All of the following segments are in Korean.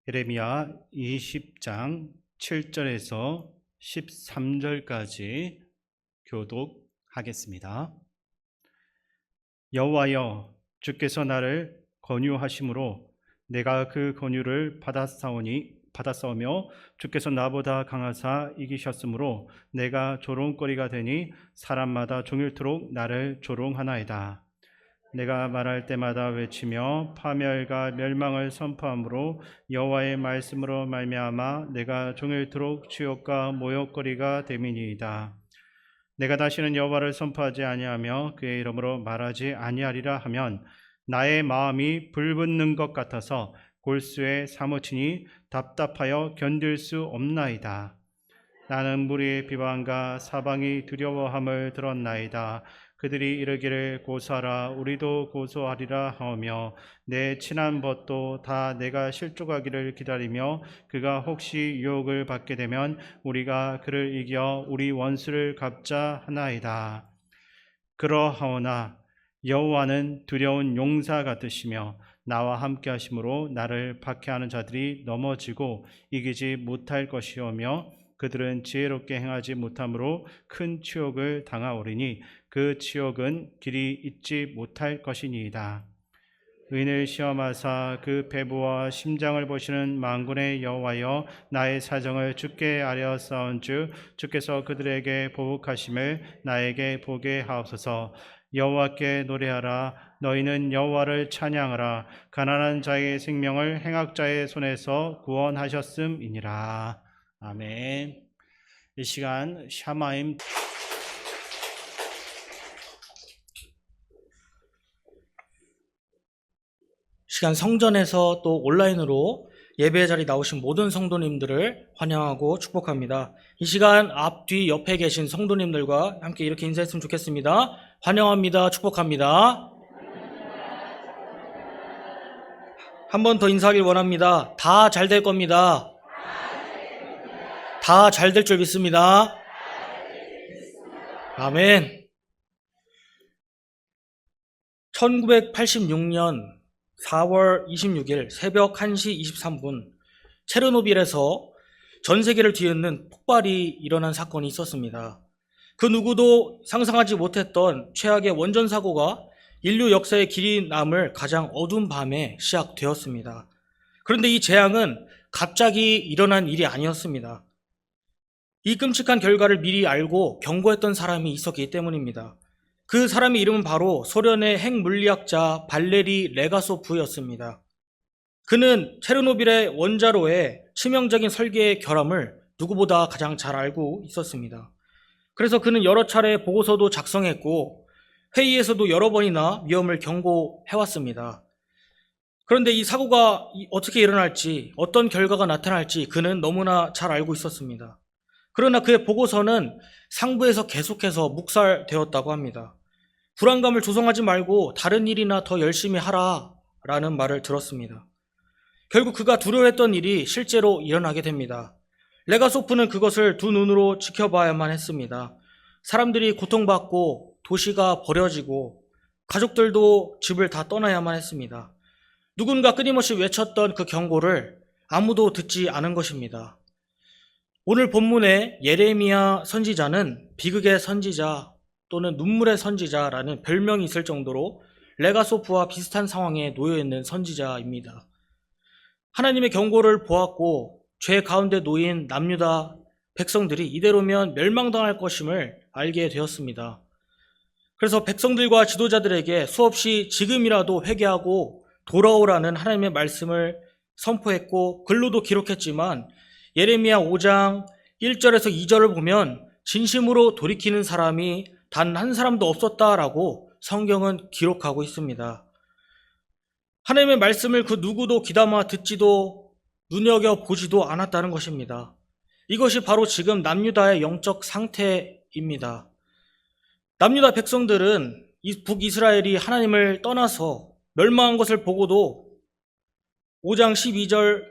예레미야 20장 7절에서 13절까지 교독하겠습니다. 여호와여, 주께서 나를 권유하심으로 내가 그 권유를 받았사오며 주께서 나보다 강하사 이기셨으므로 내가 조롱거리가 되니 사람마다 종일토록 나를 조롱하나이다. 내가 말할 때마다 외치며 파멸과 멸망을 선포함으로 여호와의 말씀으로 말미암아 내가 종일토록 주역과 모욕거리가 됨이니이다. 내가 다시는 여호와를 선포하지 아니하며 그의 이름으로 말하지 아니하리라 하면 나의 마음이 불붙는 것 같아서 골수에 사무치니 답답하여 견딜 수 없나이다. 나는 무리의 비방과 사방이 두려워함을 들었나이다. 그들이 이르기를 고소하라, 우리도 고소하리라 하며 내 친한 벗도 다 내가 실족하기를 기다리며 그가 혹시 유혹을 받게 되면 우리가 그를 이겨 우리 원수를 갚자 하나이다. 그러하오나 여호와는 두려운 용사 같으시며 나와 함께 하심으로 나를 박해하는 자들이 넘어지고 이기지 못할 것이오며 그들은 지혜롭게 행하지 못함으로 큰 치욕을 당하오리니 그 치욕은 길이 잊지 못할 것이니이다. 의인을 시험하사 그 배부와 심장을 보시는 만군의 여호와여, 나의 사정을 주께 아뢰었사온즉 주께서 그들에게 보복하심을 나에게 보게 하옵소서. 여호와께 노래하라, 너희는 여호와를 찬양하라. 가난한 자의 생명을 행악자의 손에서 구원하셨음이니라. 아멘. 이 시간 샤마임 시간 성전에서 또 온라인으로 예배 자리 나오신 모든 성도님들을 환영하고 축복합니다. 이 시간 앞, 뒤, 옆에 계신 성도님들과 함께 이렇게 인사했으면 좋겠습니다. 환영합니다. 축복합니다. 한 번 더 인사하길 원합니다. 다 잘 될 겁니다. 다 잘 될 줄 믿습니다. 아멘. 1986년 4월 26일 새벽 1시 23분 체르노빌에서 전 세계를 뒤흔든 폭발이 일어난 사건이 있었습니다. 그 누구도 상상하지 못했던 최악의 원전 사고가 인류 역사의 길이 남을 가장 어두운 밤에 시작되었습니다. 그런데 이 재앙은 갑자기 일어난 일이 아니었습니다. 이 끔찍한 결과를 미리 알고 경고했던 사람이 있었기 때문입니다. 그 사람의 이름은 바로 소련의 핵물리학자 발레리 레가소프였습니다. 그는 체르노빌의 원자로의 치명적인 설계의 결함을 누구보다 가장 잘 알고 있었습니다. 그래서 그는 여러 차례 보고서도 작성했고 회의에서도 여러 번이나 위험을 경고해왔습니다. 그런데 이 사고가 어떻게 일어날지, 어떤 결과가 나타날지 그는 너무나 잘 알고 있었습니다. 그러나 그의 보고서는 상부에서 계속해서 묵살되었다고 합니다. 불안감을 조성하지 말고 다른 일이나 더 열심히 하라라는 말을 들었습니다. 결국 그가 두려워했던 일이 실제로 일어나게 됩니다. 레가소프는 그것을 두 눈으로 지켜봐야만 했습니다. 사람들이 고통받고 도시가 버려지고 가족들도 집을 다 떠나야만 했습니다. 누군가 끊임없이 외쳤던 그 경고를 아무도 듣지 않은 것입니다. 오늘 본문의 예레미야 선지자는 비극의 선지자 또는 눈물의 선지자라는 별명이 있을 정도로 레가소프와 비슷한 상황에 놓여 있는 선지자입니다. 하나님의 경고를 보았고 죄 가운데 놓인 남유다 백성들이 이대로면 멸망당할 것임을 알게 되었습니다. 그래서 백성들과 지도자들에게 수없이 지금이라도 회개하고 돌아오라는 하나님의 말씀을 선포했고 글로도 기록했지만 예레미야 5장 1절에서 2절을 보면 진심으로 돌이키는 사람이 단 한 사람도 없었다라고 성경은 기록하고 있습니다. 하나님의 말씀을 그 누구도 귀담아 듣지도 눈여겨보지도 않았다는 것입니다. 이것이 바로 지금 남유다의 영적 상태입니다. 남유다 백성들은 북이스라엘이 하나님을 떠나서 멸망한 것을 보고도 5장 12절,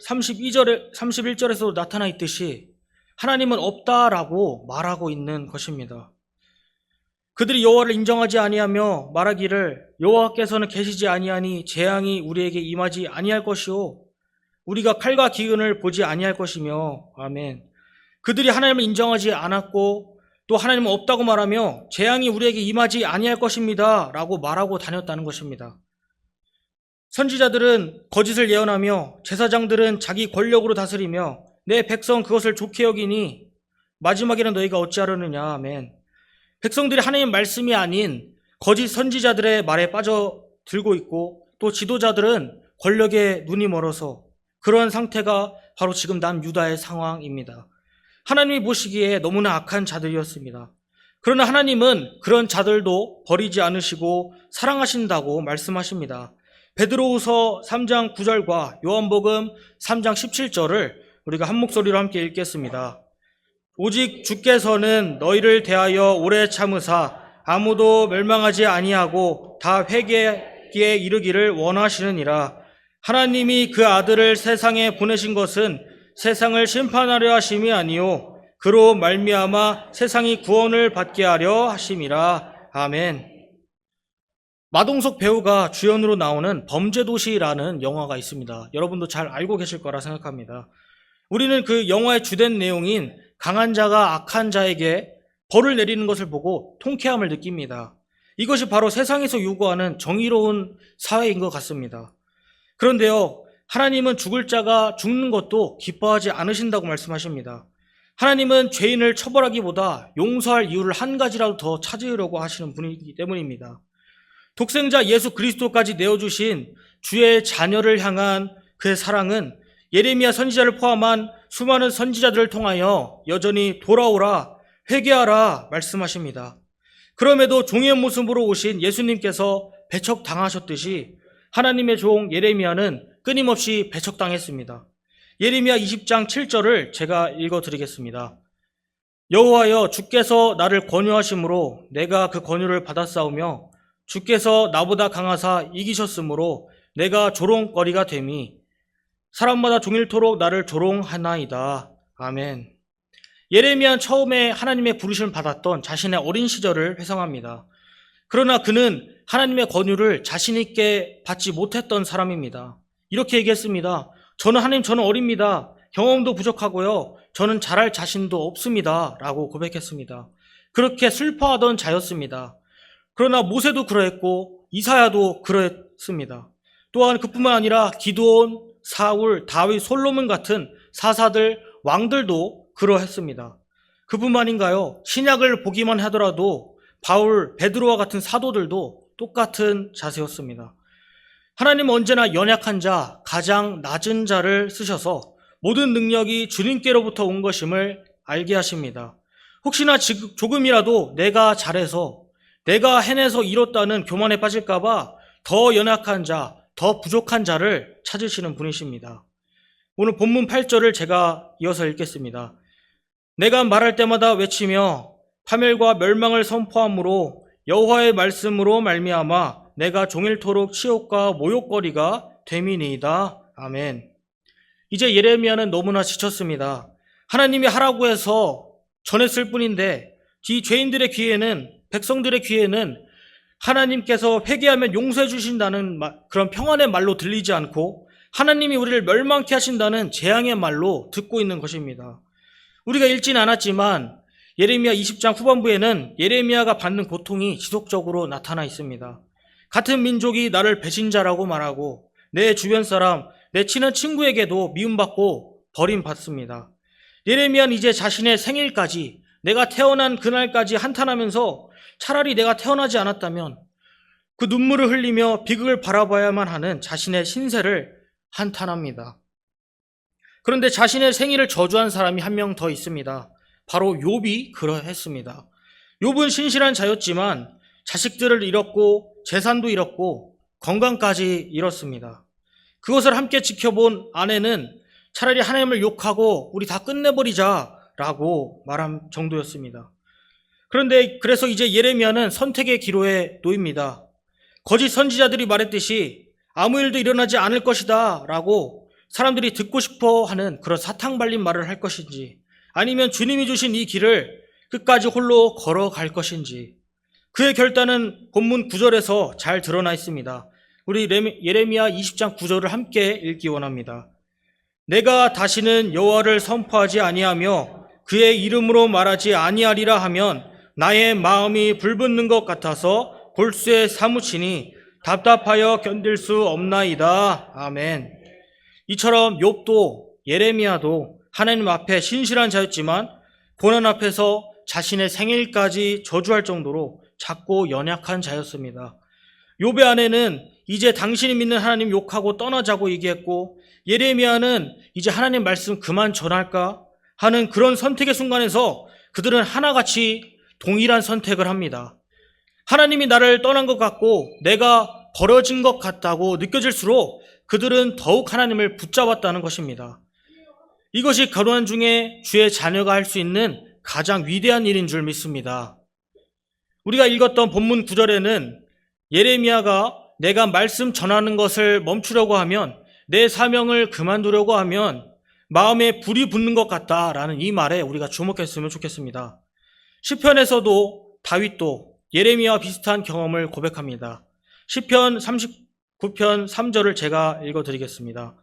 31절에서도 나타나 있듯이 하나님은 없다라고 말하고 있는 것입니다. 그들이 여호와를 인정하지 아니하며 말하기를 여호와께서는 계시지 아니하니 재앙이 우리에게 임하지 아니할 것이요 우리가 칼과 기근을 보지 아니할 것이며 아멘. 그들이 하나님을 인정하지 않았고 또 하나님은 없다고 말하며 재앙이 우리에게 임하지 아니할 것입니다 라고 말하고 다녔다는 것입니다. 선지자들은 거짓을 예언하며 제사장들은 자기 권력으로 다스리며 내 백성 그것을 좋게 여기니 마지막에는 너희가 어찌하려느냐. 아멘. 백성들이 하나님 말씀이 아닌 거짓 선지자들의 말에 빠져들고 있고 또 지도자들은 권력에 눈이 멀어서 그러한 상태가 바로 지금 남유다의 상황입니다. 하나님이 보시기에 너무나 악한 자들이었습니다. 그러나 하나님은 그런 자들도 버리지 않으시고 사랑하신다고 말씀하십니다. 베드로후서 3장 9절과 요한복음 3장 17절을 우리가 한 목소리로 함께 읽겠습니다. 오직 주께서는 너희를 대하여 오래 참으사 아무도 멸망하지 아니하고 다 회개에 이르기를 원하시느니라. 하나님이 그 아들을 세상에 보내신 것은 세상을 심판하려 하심이 아니요 그로 말미암아 세상이 구원을 받게 하려 하심이라. 아멘. 마동석 배우가 주연으로 나오는 범죄도시라는 영화가 있습니다. 여러분도 잘 알고 계실 거라 생각합니다. 우리는 그 영화의 주된 내용인 강한 자가 악한 자에게 벌을 내리는 것을 보고 통쾌함을 느낍니다. 이것이 바로 세상에서 요구하는 정의로운 사회인 것 같습니다. 그런데요, 하나님은 죽을 자가 죽는 것도 기뻐하지 않으신다고 말씀하십니다. 하나님은 죄인을 처벌하기보다 용서할 이유를 한 가지라도 더 찾으려고 하시는 분이기 때문입니다. 독생자 예수 그리스도까지 내어주신 주의 자녀를 향한 그의 사랑은 예레미야 선지자를 포함한 수많은 선지자들을 통하여 여전히 돌아오라, 회개하라 말씀하십니다. 그럼에도 종의 모습으로 오신 예수님께서 배척당하셨듯이 하나님의 종 예레미야는 끊임없이 배척당했습니다. 예레미야 20장 7절을 제가 읽어드리겠습니다. 여호와여 주께서 나를 권유하심으로 내가 그 권유를 받았사오며 주께서 나보다 강하사 이기셨으므로 내가 조롱거리가 됨이 사람마다 종일토록 나를 조롱하나이다. 아멘. 예레미야는 처음에 하나님의 부르심을 받았던 자신의 어린 시절을 회상합니다. 그러나 그는 하나님의 권유를 자신 있게 받지 못했던 사람입니다. 이렇게 얘기했습니다. 저는 어립니다. 경험도 부족하고요. 저는 잘할 자신도 없습니다. 라고 고백했습니다. 그렇게 슬퍼하던 자였습니다. 그러나 모세도 그러했고 이사야도 그러했습니다. 또한 그뿐만 아니라 기드온, 사울, 다윗, 솔로몬 같은 사사들, 왕들도 그러했습니다. 그뿐만인가요? 신약을 보기만 하더라도 바울, 베드로와 같은 사도들도 똑같은 자세였습니다. 하나님은 언제나 연약한 자, 가장 낮은 자를 쓰셔서 모든 능력이 주님께로부터 온 것임을 알게 하십니다. 혹시나 조금이라도 내가 잘해서 내가 해내서 이뤘다는 교만에 빠질까봐 더 연약한 자, 더 부족한 자를 찾으시는 분이십니다. 오늘 본문 8절을 제가 이어서 읽겠습니다. 내가 말할 때마다 외치며 파멸과 멸망을 선포함으로 여호와의 말씀으로 말미암아 내가 종일토록 치욕과 모욕거리가 됨이니이다. 아멘. 이제 예레미야는 너무나 지쳤습니다. 하나님이 하라고 해서 전했을 뿐인데 이 죄인들의 귀에는, 백성들의 귀에는 하나님께서 회개하면 용서해 주신다는 그런 평안의 말로 들리지 않고 하나님이 우리를 멸망케 하신다는 재앙의 말로 듣고 있는 것입니다. 우리가 읽지는 않았지만 예레미야 20장 후반부에는 예레미야가 받는 고통이 지속적으로 나타나 있습니다. 같은 민족이 나를 배신자라고 말하고 내 주변 사람, 내 친한 친구에게도 미움받고 버림받습니다. 예레미야는 이제 자신의 생일까지, 내가 태어난 그날까지 한탄하면서 차라리 내가 태어나지 않았다면 그 눈물을 흘리며 비극을 바라봐야만 하는 자신의 신세를 한탄합니다. 그런데 자신의 생일을 저주한 사람이 한 명 더 있습니다. 바로 욥이 그러했습니다. 욥은 신실한 자였지만 자식들을 잃었고 재산도 잃었고 건강까지 잃었습니다. 그것을 함께 지켜본 아내는 차라리 하나님을 욕하고 우리 다 끝내버리자라고 말한 정도였습니다. 그런데 그래서 이제 예레미야는 선택의 기로에 놓입니다. 거짓 선지자들이 말했듯이 아무 일도 일어나지 않을 것이다 라고 사람들이 듣고 싶어 하는 그런 사탕 발린 말을 할 것인지, 아니면 주님이 주신 이 길을 끝까지 홀로 걸어갈 것인지, 그의 결단은 본문 9절에서 잘 드러나 있습니다. 우리 예레미야 20장 9절을 함께 읽기 원합니다. 내가 다시는 여호와를 선포하지 아니하며 그의 이름으로 말하지 아니하리라 하면 나의 마음이 불붙는 것 같아서 골수에 사무치니 답답하여 견딜 수 없나이다. 아멘. 이처럼 욥도 예레미야도 하나님 앞에 신실한 자였지만 고난 앞에서 자신의 생일까지 저주할 정도로 작고 연약한 자였습니다. 욥의 아내는 이제 당신이 믿는 하나님 욕하고 떠나자고 얘기했고, 예레미야는 이제 하나님 말씀 그만 전할까 하는 그런 선택의 순간에서 그들은 하나같이 동일한 선택을 합니다. 하나님이 나를 떠난 것 같고 내가 버려진 것 같다고 느껴질수록 그들은 더욱 하나님을 붙잡았다는 것입니다. 이것이 고난 중에 주의 자녀가 할 수 있는 가장 위대한 일인 줄 믿습니다. 우리가 읽었던 본문 9절에는 예레미야가 내가 말씀 전하는 것을 멈추려고 하면, 내 사명을 그만두려고 하면 마음에 불이 붙는 것 같다라는 이 말에 우리가 주목했으면 좋겠습니다. 시편에서도 다윗도 예레미야와 비슷한 경험을 고백합니다. 시편 39편 3절을 제가 읽어드리겠습니다.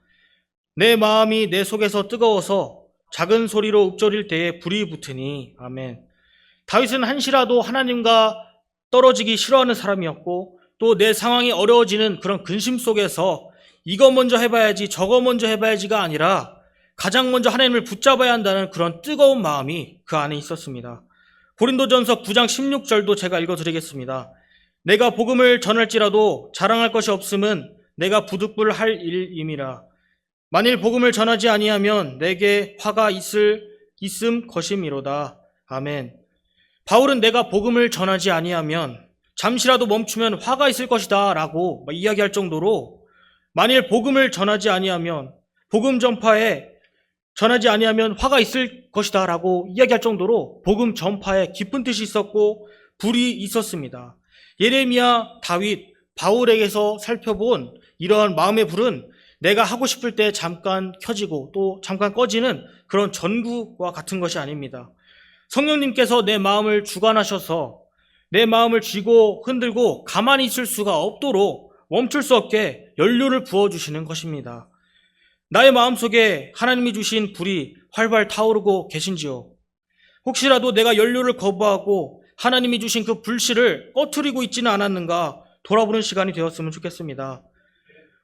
내 마음이 내 속에서 뜨거워서 작은 소리로 읊조릴 때에 불이 붙으니. 아멘. 다윗은 한시라도 하나님과 떨어지기 싫어하는 사람이었고, 또 내 상황이 어려워지는 그런 근심 속에서 이거 먼저 해봐야지 저거 먼저 해봐야지가 아니라 가장 먼저 하나님을 붙잡아야 한다는 그런 뜨거운 마음이 그 안에 있었습니다. 고린도전서 9장 16절도 제가 읽어드리겠습니다. 내가 복음을 전할지라도 자랑할 것이 없음은 내가 부득불할 일임이라. 만일 복음을 전하지 아니하면 내게 화가 있음 것임이로다. 아멘. 바울은 내가 복음을 전하지 아니하면 잠시라도 멈추면 화가 있을 것이다 라고 이야기할 정도로, 만일 복음을 전하지 아니하면 복음 전하지 아니하면 화가 있을 것이다 라고 이야기할 정도로 복음 전파에 깊은 뜻이 있었고 불이 있었습니다. 예레미야, 다윗, 바울에게서 살펴본 이러한 마음의 불은 내가 하고 싶을 때 잠깐 켜지고 또 잠깐 꺼지는 그런 전구와 같은 것이 아닙니다. 성령님께서 내 마음을 주관하셔서 내 마음을 쥐고 흔들고 가만히 있을 수가 없도록 멈출 수 없게 연료를 부어주시는 것입니다. 나의 마음속에 하나님이 주신 불이 활발 타오르고 계신지요? 혹시라도 내가 연료를 거부하고 하나님이 주신 그 불씨를 꺼트리고 있지는 않았는가 돌아보는 시간이 되었으면 좋겠습니다.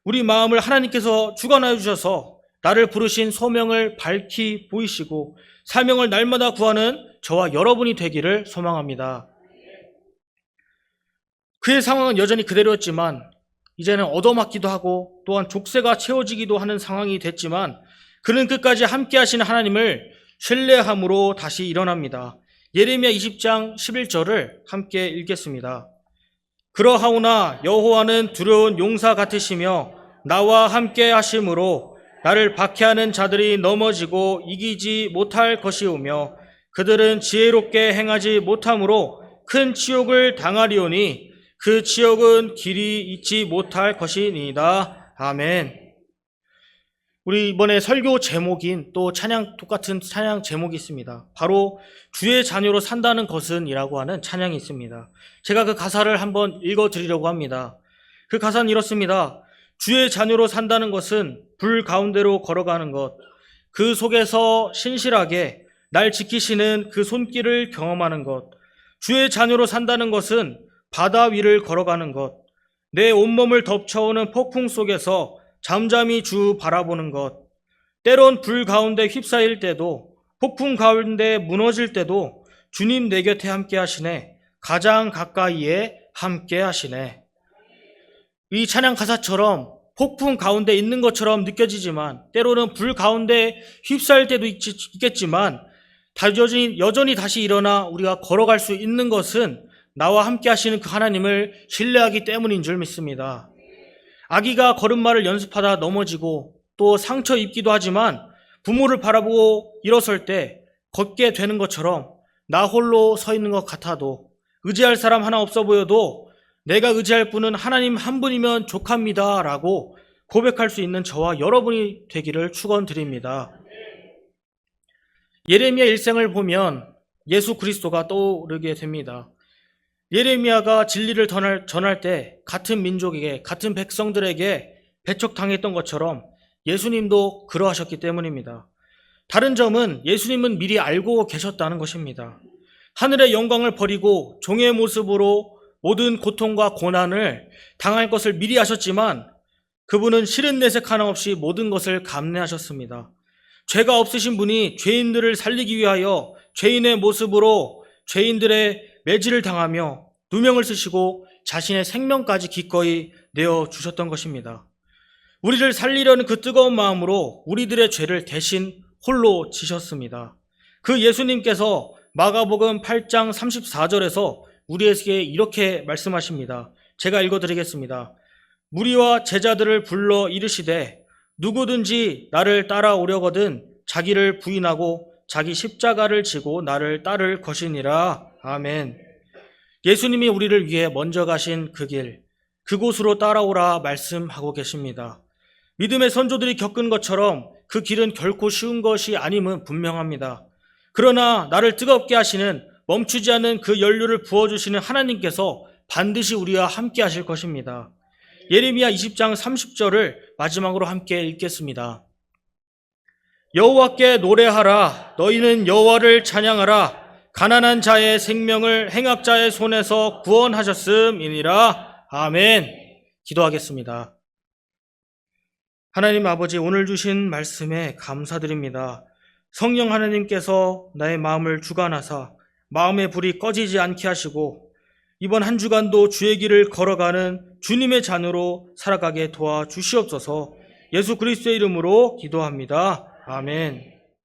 우리 마음을 하나님께서 주관하여 주셔서 나를 부르신 소명을 밝히 보이시고 사명을 날마다 구하는 저와 여러분이 되기를 소망합니다. 그의 상황은 여전히 그대로였지만 이제는 얻어맞기도 하고 또한 족쇄가 채워지기도 하는 상황이 됐지만 그는 끝까지 함께 하시는 하나님을 신뢰함으로 다시 일어납니다. 예레미야 20장 11절을 함께 읽겠습니다. 그러하오나 여호와는 두려운 용사 같으시며 나와 함께 하심으로 나를 박해하는 자들이 넘어지고 이기지 못할 것이오며 그들은 지혜롭게 행하지 못함으로 큰 치욕을 당하리오니 그 치욕은 길이 잊지 못할 것이니이다. 아멘. 우리 이번에 설교 제목인 또 똑같은 찬양 제목이 있습니다. 바로 주의 자녀로 산다는 것은 이라고 하는 찬양이 있습니다. 제가 그 가사를 한번 읽어드리려고 합니다. 그 가사는 이렇습니다. 주의 자녀로 산다는 것은 불 가운데로 걸어가는 것, 그 속에서 신실하게 날 지키시는 그 손길을 경험하는 것. 주의 자녀로 산다는 것은 바다 위를 걸어가는 것, 내 온몸을 덮쳐오는 폭풍 속에서 잠잠히 주 바라보는 것, 때론 불 가운데 휩싸일 때도 폭풍 가운데 무너질 때도 주님 내 곁에 함께 하시네, 가장 가까이에 함께 하시네. 이 찬양 가사처럼 폭풍 가운데 있는 것처럼 느껴지지만 때로는 불 가운데 휩싸일 때도 있겠지만 여전히 다시 일어나 우리가 걸어갈 수 있는 것은 나와 함께 하시는 그 하나님을 신뢰하기 때문인 줄 믿습니다. 아기가 걸음마를 연습하다 넘어지고 또 상처 입기도 하지만 부모를 바라보고 일어설 때 걷게 되는 것처럼 나 홀로 서 있는 것 같아도 의지할 사람 하나 없어 보여도 내가 의지할 분은 하나님 한 분이면 족합니다 라고 고백할 수 있는 저와 여러분이 되기를 축원드립니다. 예레미야 일생을 보면 예수 그리스도가 떠오르게 됩니다. 예레미야가 진리를 전할 때 같은 민족에게, 같은 백성들에게 배척당했던 것처럼 예수님도 그러하셨기 때문입니다. 다른 점은 예수님은 미리 알고 계셨다는 것입니다. 하늘의 영광을 버리고 종의 모습으로 모든 고통과 고난을 당할 것을 미리 아셨지만 그분은 실은 내색 하나 없이 모든 것을 감내하셨습니다. 죄가 없으신 분이 죄인들을 살리기 위하여 죄인의 모습으로 죄인들의 매질을 당하며 누명을 쓰시고 자신의 생명까지 기꺼이 내어주셨던 것입니다. 우리를 살리려는 그 뜨거운 마음으로 우리들의 죄를 대신 홀로 지셨습니다. 그 예수님께서 마가복음 8장 34절에서 우리에게 이렇게 말씀하십니다. 제가 읽어드리겠습니다. 무리와 제자들을 불러 이르시되 누구든지 나를 따라오려거든 자기를 부인하고 자기 십자가를 지고 나를 따를 것이니라. 아멘. 예수님이 우리를 위해 먼저 가신 그 길, 그곳으로 따라오라 말씀하고 계십니다. 믿음의 선조들이 겪은 것처럼 그 길은 결코 쉬운 것이 아님은 분명합니다. 그러나 나를 뜨겁게 하시는, 멈추지 않는 그 연료를 부어주시는 하나님께서 반드시 우리와 함께 하실 것입니다. 예레미야 20장 30절을 마지막으로 함께 읽겠습니다. 여호와께 노래하라. 너희는 여호와를 찬양하라. 가난한 자의 생명을 행악자의 손에서 구원하셨음이니라. 아멘. 기도하겠습니다. 하나님 아버지, 오늘 주신 말씀에 감사드립니다. 성령 하나님께서 나의 마음을 주관하사 마음의 불이 꺼지지 않게 하시고 이번 한 주간도 주의 길을 걸어가는 주님의 자녀로 살아가게 도와주시옵소서. 예수 그리스도의 이름으로 기도합니다. 아멘.